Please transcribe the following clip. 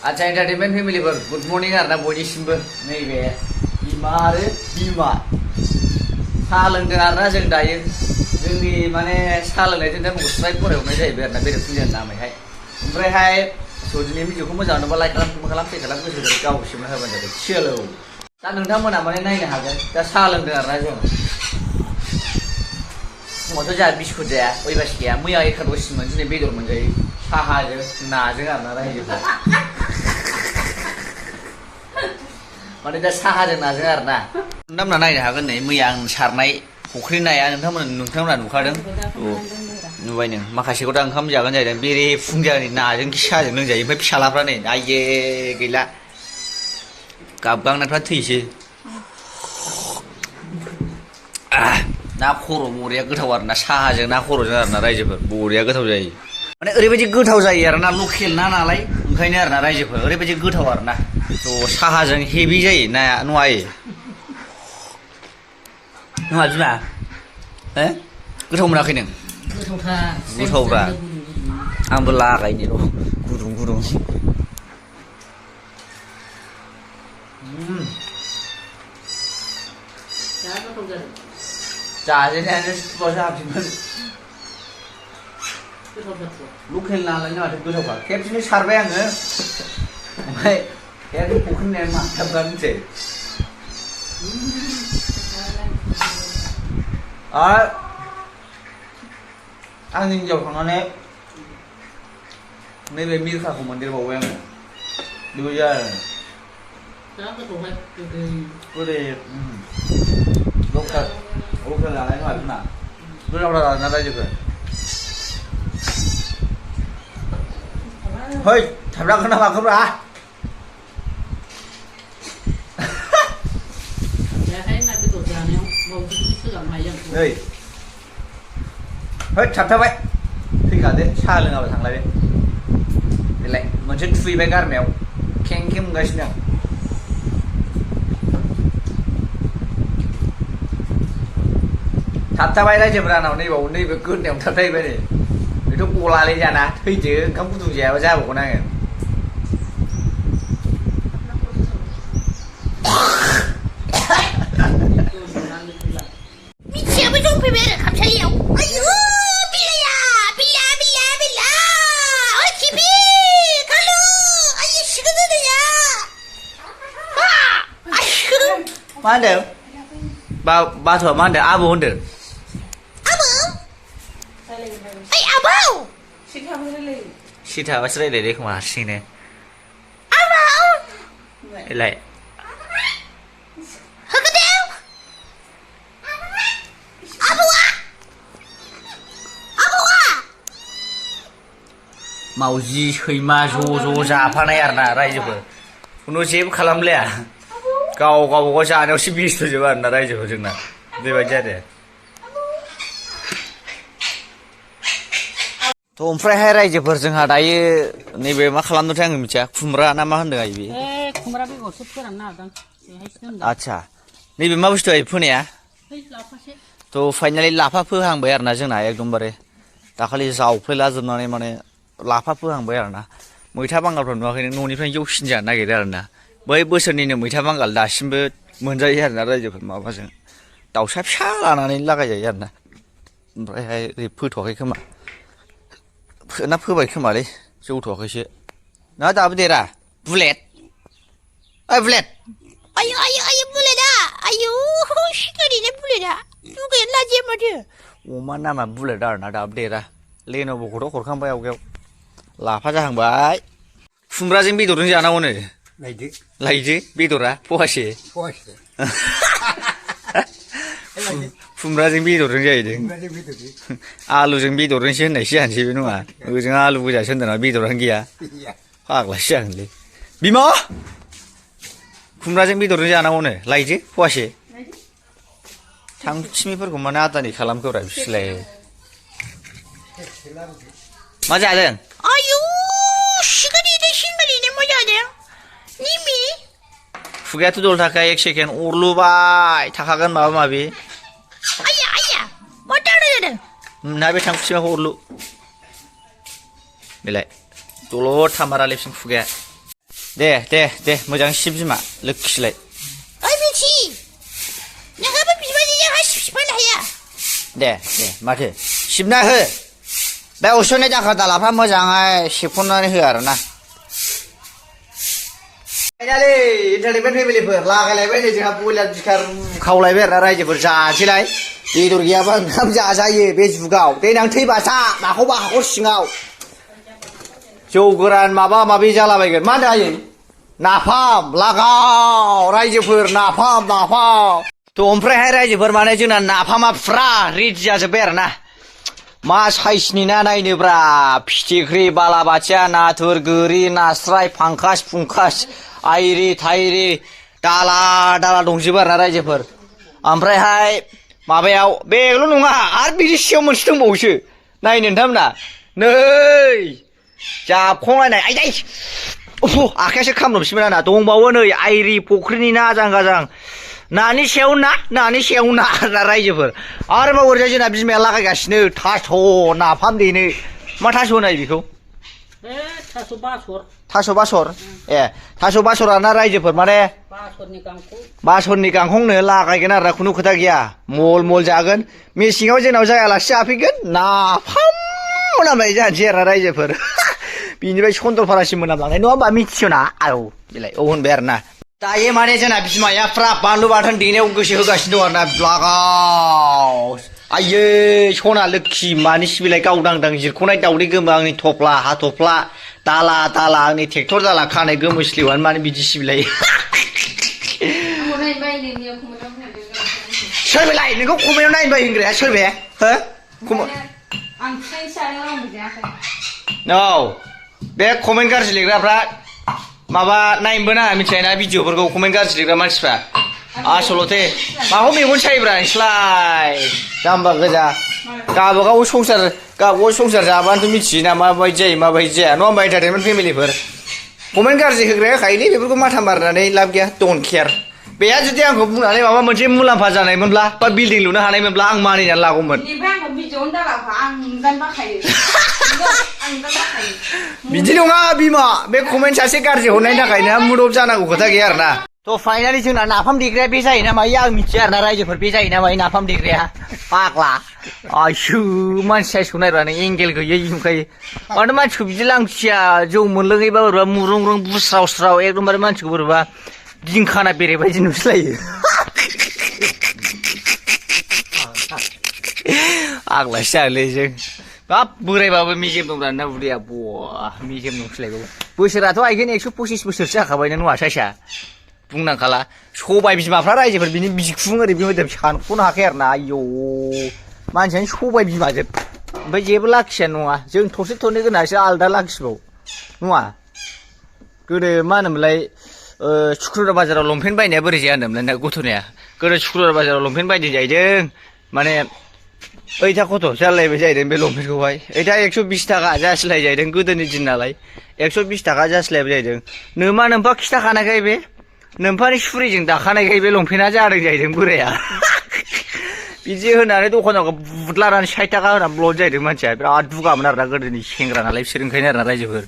आच्छा entertainment फेमिलिफोर good morning आरोना बयनिसिमबो नैबे बिमा आरो बिमा साहा लोंदों आरोना जों दायो जोंनि माने साहा लोंनायजों दा स्ट्राइक फरायहरनाय जाहैबाय आरोना बेरे फुंजानि नामैहाय ओमफ्रायहाय दिनै भिडिअखौ मोजां नुबा लाइक खालाम पे खालाम गोसो जादों गाव सिमना होबानो जाबाय सोलौ दा नोंथांमोना माने नायनो हागोन दा साहा लोंदों आरोना जों फुङावथ' जोंहा बिस्कुट जाया अयबास गैया मैया एकादशीमोन दिनै बेदर मोनजायो साहाजों नाजों आरोना रायजोफोर माने दा साहाजों नाजों आरोना नोंथांमोना नायनो हागोन नै मैया आं सारनाय फुख्रि नाया नोंथांमोना नुखादों नुबाय नों माखासेखौ दा ओंखाम जागोन जाहैदों बेरे फुंजानि नाजों साहाजों लोंजायो ओमफ्राय फिसालाफ्रा नै आइये गैला गाबगांनायफ्रा थैसै ना खर' बरिया गोथाव आरोना साहाजों ना खर'जों आरोना रायजोफोर बरिया गोथाव जायो माने ओरैबायदि गोथाव जायो आरोना लकेल ना नालाय ओंखायनो आरोना रायजोफोर ओरैबायदि गोथाव आरोना थ' साहाजों हेभि जायो नाया नङायो नङा बिमा गोथाव मोनाखै नों गोथावब्रा आंबो लागायनि र' गुदुं गुदुं जाजेनायानो सुखुबासो हाबसिगोन लकेल नालाय माथो गोथावखा खेबसेनो सारबाय आङो ओमफ्राय एखदम फुख्रिनायानो माथाबगानोसै आरो आंनि हिन्जाव थांनानै नैबे मिरखाखौ मोनदेरबावबाय आङो बेबायदि आरो गोदै लकेल जानाय नङा बिमा गोथावथार आरोना रायजोफोर है थाबलाखोना माखोब्रा नै है थाबथाबाय फैखादो साहा लोङाबा थांलायबाय बेलाय मोनसे थुहैबाय गारमायाव खें खें मोनगासिनो आं थाबथाबाय रायजोफोर आंनाव नैबे गोदनायाव थाबथाहैबाय नै बेथ' गलालै जाना थैदो ओंखाम गुदुं जायाबा जाबावगोन आङो मिथियाबो दंफैबाय आरो खामसालियाव आयु बिलाया बिला ओइ खिबि खालु आयु सिगोन दोनैया मा होनदों बाथ'आ मा होनदों आबौ होनदों ओइ आबौ सिथाबासो रायलायदो खोमा हारसिंनो एलाय मावजि सैमा ज' जाफानाय आरोना रायजोफोर खुनु जेबो खालामलाया गावबागाव जानायावसो बेस्थ'जोब आरोना रायजोफोर जोंना बेबायदि आरो थ' ओमफ्रायहाय रायजोफोर जोंहा दायो नैबे मा खालामदोंथाय आङो मिथिया खुमब्रा ना मा होनदों आइ बे खुमब्रा बेगरसो फोराननो नागिरदों आदसा नैबे मा बुस्थु आइ फोनाया थ' फाइनालि लाफा फोहांबाय आरोना जोंना एकदमबारे दाखालि जावफ्लेला जोबनानै माने लाफा फोहांबाय आरोना मैथा बांगालफ्रा नुवाखै नों न'निफ्रायनो जौसिन जानो नागिरो आरोना बै बोसोरनिनो मैथा बांगाल दासिमबो मोनजायो आरोना रायजोफोर माबाजों दाउसा फिसा लानानै लागायजायो आरोना ओमफ्रायहाय ओरै फोथ'वाखै खोमा ना फोबाय खोमालै जौथ'वाखैसो ना दाबो देरा बुलेट ओइ बुलेट आयु बुलेटआ आयु सिगांनिनो बुलेटआ दुगायानो लाजिया माथो अमा नामा बुलेट आरोना दाबो देरा लेन'भ'खौथ' हरखांबाय आवगायाव लाफा जाहांबाय खुमब्राजों बेदरजों जानांगौनो लायदो बेदरा फवासे खुमब्राजों बेदरजों जाहैदों आलुजों बेदरजोंसो होननायसो जानोसै बे नङा ओजों आलु गोजासो होनदोंना बेदरानो गैया फाग्लासो जागोनलै बिमा खुमब्राजों बेदरजों जानांगौनो लायदो फवासे थांथिमिफोरखौ माने आदानि खालामखोब्रा बिसोरलाय मा जादों आयु सिगांनिनो मा जादों निमि खुगायाथ' दल थाखाय 1 सेकेन्ड अरलुबाय थाखागोन माबा माबि आया मा दानो जादों ना बे थांखुसिमाखौ अरलु बेलाय दलद थामारा लेबसिन खुगाया दे मोजां सिब बिमा लोखिलाय ओइ मिथि नोंहाबो बिबाजैजों हा सिबफानो हाया दे माथो सिबना हो बे उसुनै दाखा दालाफ्रा मोजाङै सिबख'नानै हो आरोना फाइनालि इन्टारटेनमेन्ट फेमिलिफोर लागायलायबाय नै जोंहा बयलार बिखार खावलायबाय आरोना रायजोफोर जानोसैलाय बेदर गैयाबा ओंखाम जाजायो बे जुगाव देनां थैबा जा माखौबा हाखर सिङाव जौ गोरान माबा माबि जालाबायगोन मा होनदों आयै नाफाम लागाव रायजोफोर नाफाम थ' ओमफ्रायहाय रायजोफोर माने जोंना नाफामा फुरा रेडि जाजोब्बाय आरोना मा साइसनि ना नायनोब्रा फिथिख्रि बालाबाथिया नाथुर गोरि नास्राय फांखास फुंखास आइरि थाइरि दाला दंजोबो आरोना रायजोफोर ओमफ्रायहाय माबायाव बेल' नङा आरो बिनि सिगाव मोनसे दंबावोसो नायनो नोंथांमोना नै जाबखंलायनाय आइदै आखायासो खामलाबसिमोन आंना दंबावो नै आइरि फुख्रिनि ना आजां नानि सायाव ना रायजोफोर आरोबाव ओरैजाय जोंना बिमाया लागायगासिनो थास' नाफाम देनो मा थास' होनाय बेखौ थास' बासर ए थास' बासराना रायजोफोर माने बासरनि गांखंनो लागायगोन आरोना खुनु खोथा गैया मल जागोन मेसेङाव जोंनाव जायालासे जाफैगोन नाफाम मोनामनाय जानोसै आरोना रायजोफोर बिनिफ्राय सन्दरपारासिम मोनामलांनाय नङा होमबा मिथिस'ना औ बेलाय औ होनबाय आरोना दायो माने जोंना बिमाया फ्रा बानलु बाथोन देनायाव गोसो होगासिनो दं आरोना लागाव आयै सना लोखि मानि सिबिलाय गावदांदां जिरख'नाय दावदै गोमो आंनि थफ्ला हाथफ्ला दाला आंनि ट्रेक्टर दाला खानाय गोमोस्लिवानो माने बिदि सिबिलाय सोर बेलाय नोंखौ कमेन्टआव नायनो बाय होनग्राया सोर बे हो बे कमेन्ट गाज्रि लिरग्राफ्रा माबा नायनोबो नाङा मिथिबायना भिडिअफोरखौ कमेन्ट गाज्रि लिरग्रा मानसिफ्रा आसलथे माखौ मेगन सायोब्रा नोंसोरलाय जाम्बा गोजा गावबागाव संसार जाबानोथ' मिथियोना माबायदि जायो माबायदि जाया नङा होमबा एन्टारटेनमेन्ट फेमिलिफोर कमेन्ट गाज्रि होग्राया होखायोलै बेफोरखौ माथा मारनानै लाब गैया डन्ट केयार बेहा जुदि आंखौ बुंनानै माबा मोनसे मुलाम्फा जानायमोनब्ला बा बिल्डिं लुनो हानायमोनब्ला आं मानिनानै लागौमोन बिदि नङा बिमा बे कमेन्ट सासे गाज्रि हरनायनि थाखायनो मुडआव जानांगौ खोथा गैया आरोना थ' फाइनालि जोंना नाफाम देग्राया बे जायोना मायो आं मिथिया आरोना रायजोफोर बे जायोना मायो नाफाम देग्राया फाग्ला आयसु मानसि साइसखौ नायब्ला नों एंगेल गैयै नुखायो माथो मानसिखौ बिदि लांथिया जौ मोनलोङैबा बोरैबा मुरुं बुस्राव एकदमबारे मानसिखौ बोरैबा दिंखाना बेरेबायदि नुसलायो आग्लासो जागोनलै जों बाब बोरायबाबो मेजेम दंब्रा ना उदैया बवा मेजेम दंसलायबावो बोसोराथ' आइगोन 125 बोसोरसो जाखाबायना नङा साइसा बुंनांखाला सबाय बिमाफ्रा रायजोफोर बिनि बिखुं ओरै मोदोम सानख'नो हाखाया आरोना आयौ मानसियानो सबाय बिमाजोब ओमफ्राय जेबो लाखियानो नङा जों थरसे थरनै गोनांसो आलदा लाखिबाव नङा गोदो मा होनोमोनलाय सुक्रुबार बाजाराव लंपेन्ट बायनाया बोरै जाया होनोमोनलाय ना गथ'निया गोदो सुक्रुबार बाजाराव लंपेन्ट बायदों जाहैदों माने 8 खथ' जालायबाय जाहैदों बे लंपेन्टखौहाय 120 थाखा जासिलाय जाहैदों गोदोनि दिन नालाय 120 थाखा जासिलायबाय जाहैदों नोम्फा खिथाखानायखाय बे नोम्फानि सुरिजों दाखानायखाय बे लंपेन्टआ जादों जाहैदों बोराया बिदि होनानै दखानाव बुदलानानै 60 थाखा होनानै ब्लड जाहैदों मानसिया बिराद दुगामोन आरोना गोदोनि सेंग्रा नालाय बिसोर ओंखायनो आरोना रायजोफोर